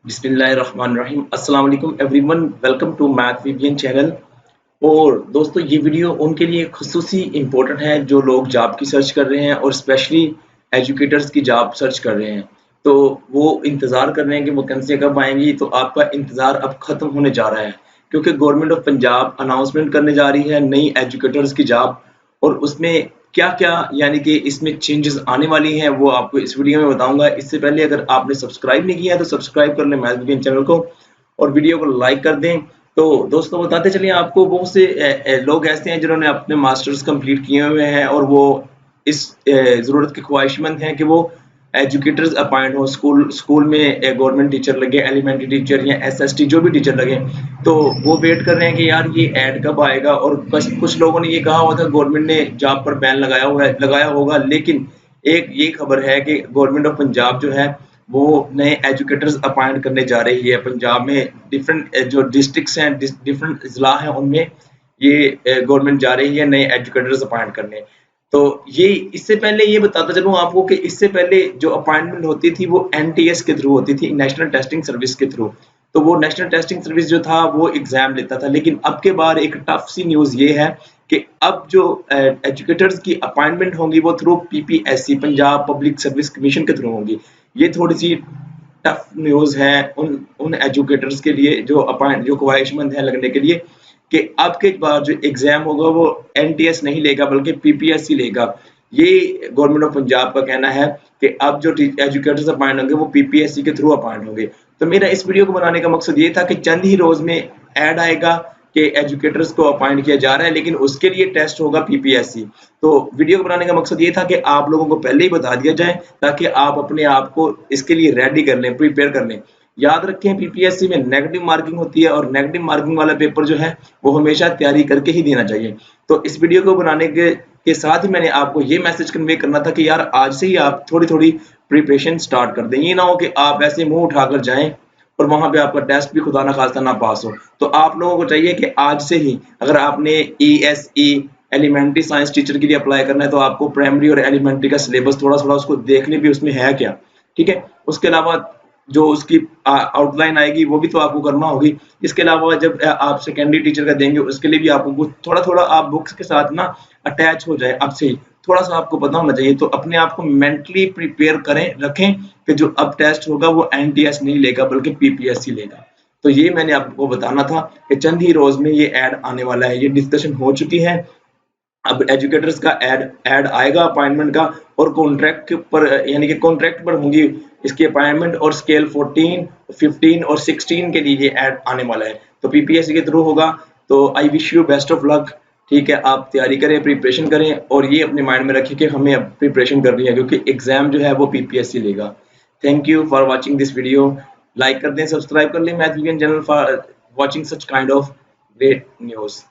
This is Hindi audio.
बिस्मिल्लाहिर्रहमानिर्रहीम। अस्सलाम वालेकुम everyone, welcome to math VBN channel. और दोस्तों, ये वीडियो उनके लिए खुसूसी इम्पोर्टेंट है जो लोग जॉब की सर्च कर रहे हैं और स्पेशली एजुकेटर्स की जॉब सर्च कर रहे हैं। तो वो इंतज़ार कर रहे हैं कि वैकेंसियाँ कब आएंगी। तो आपका इंतज़ार अब ख़त्म होने जा रहा है, क्योंकि गवर्नमेंट ऑफ पंजाब अनाउंसमेंट करने जा रही है नई एजुकेटर्स की जॉब। और उसमें क्या-क्या यानी कि इसमें चेंजेस आने वाली हैं, वो आपको इस वीडियो में बताऊँगा। इससे पहले अगर आपने सब्सक्राइब नहीं किया है तो सब्सक्राइब कर लें मैथ वीबीएन चैनल को और वीडियो को लाइक कर दें। तो दोस्तों, बताते चलिए आपको, बहुत से लोग ऐसे हैं जिन्होंने अपने मास्टर्स कंप्लीट किए हुए हैं और वो इस ज़रूरत के ख्वाहिशमंद हैं कि वो एजुकेटर्स अपॉइंट हो, स्कूल स्कूल में गवर्नमेंट टीचर लगे, एलिमेंट्री टीचर या एसएसटी जो भी टीचर लगे। तो वो वेट कर रहे हैं कि यार ये ऐड कब आएगा। और कुछ लोगों ने ये कहा हुआ था गवर्नमेंट ने जॉब पर बैन लगाया होगा, लेकिन एक ये खबर है कि गवर्नमेंट ऑफ पंजाब जो है वो नए एजुकेटर्स अपॉइंट करने जा रही है। पंजाब में डिफरेंट जो डिस्ट्रिक्ट्स हैं, डिफरेंट ज़िला हैं, उनमें ये गवर्नमेंट जा रही है नए एजुकेटर्स अपॉइंट करने। तो ये इससे पहले ये बताता चलूँ आपको कि इससे पहले जो अपॉइंटमेंट होती थी वो एनटीएस के थ्रू होती थी, नेशनल टेस्टिंग सर्विस के थ्रू। तो वो नेशनल टेस्टिंग सर्विस जो था वो एग्जाम लेता था, लेकिन अब के बाद एक टफ सी न्यूज़ ये है कि अब जो एजुकेटर्स की अपॉइंटमेंट होंगी वो through PPSC, Punjab public service commission के थ्रू होंगी। ये थोड़ी सी टफ न्यूज़ है उन उन एजुकेटर्स के लिए जो ख्वाहिशमंद है लगने के लिए, कि अब के बाद जो एग्जाम होगा वो एनटीएस नहीं लेगा बल्कि पीपीएससी लेगा। ये गवर्नमेंट ऑफ पंजाब का कहना है कि अब जो एजुकेटर्स अपॉइंट होंगे वो पीपीएससी के थ्रू अपॉइंट होंगे। तो मेरा इस वीडियो को बनाने का मकसद ये था कि चंद ही रोज में ऐड आएगा कि एजुकेटर्स को अपॉइंट किया जा रहा है, लेकिन उसके लिए टेस्ट होगा पीपीएससी। तो वीडियो को बनाने का मकसद ये था कि आप लोगों को पहले ही बता दिया जाए ताकि आप अपने आप को इसके लिए रेडी कर लें, प्रिपेयर कर लें। याद रखें, पीपीएससी में नेगेटिव मार्किंग होती है और नेगेटिव मार्किंग वाला पेपर जो है वो हमेशा तैयारी करके ही देना चाहिए। तो इस वीडियो को बनाने के साथ ही मैंने आपको ये मैसेज कन्वे करना था कि यार आज से ही आप थोड़ी-थोड़ी प्रिपरेशन स्टार्ट कर दें। ये ना हो कि आप ऐसे मुँह उठाकर जाएँ और वहाँ पे आपका टेस्ट भी खुदा ना खास्ता ना पास हो। तो आप लोगों को चाहिए कि आज से ही, अगर आपने ईएसई एलिमेंट्री साइंस टीचर के लिए अप्लाई करना है तो आपको प्राइमरी और एलिमेंट्री का सिलेबस थोड़ा-थोड़ा उसको देख लें भी उसमें है क्या, ठीक है? उसके अलावा जो उसकी आउटलाइन आएगी वो भी तो आपको करना होगी। इसके अलावा जब आप सेकेंडरी टीचर का देंगे उसके लिए भी आपको कुछ थोड़ा-थोड़ा आप बुक्स के साथ ना अटैच हो जाए अब से ही। थोड़ा-सा आपको पता होना चाहिए, तो अपने आप को मेंटली प्रिपेयर रखें कि जो अब टेस्ट होगा वो एनटीएस नहीं लेगा बल्कि पीपीएससी लेगा। तो ये मैंने आपको बताना था कि चंद ही रोज़ में ये ऐड आने वाला है। ये डिस्कशन हो चुकी है। अब एजुकेटर्स का ऐड ऐड आएगा अपॉइंटमेंट का, और कॉन्ट्रैक्ट पर यानी कि कॉन्ट्रैक्ट पर होंगी इसकी अपॉइंटमेंट, और स्केल 14, 15 और 16 के लिए ये ऐड आने वाला है। तो पीपीएससी के थ्रू होगा। तो I wish you best of luck. ठीक है, आप तैयारी करें, प्रिपरेशन करें और ये अपने माइंड में रखें कि हमें अब प्रिपरेशन करनी है क्योंकि एग्जाम जो है वो पीपीएससी लेगा। Thank you for watching this video. Like कर दें, सब्सक्राइब कर लें math VBN channel for watching such kind of great news.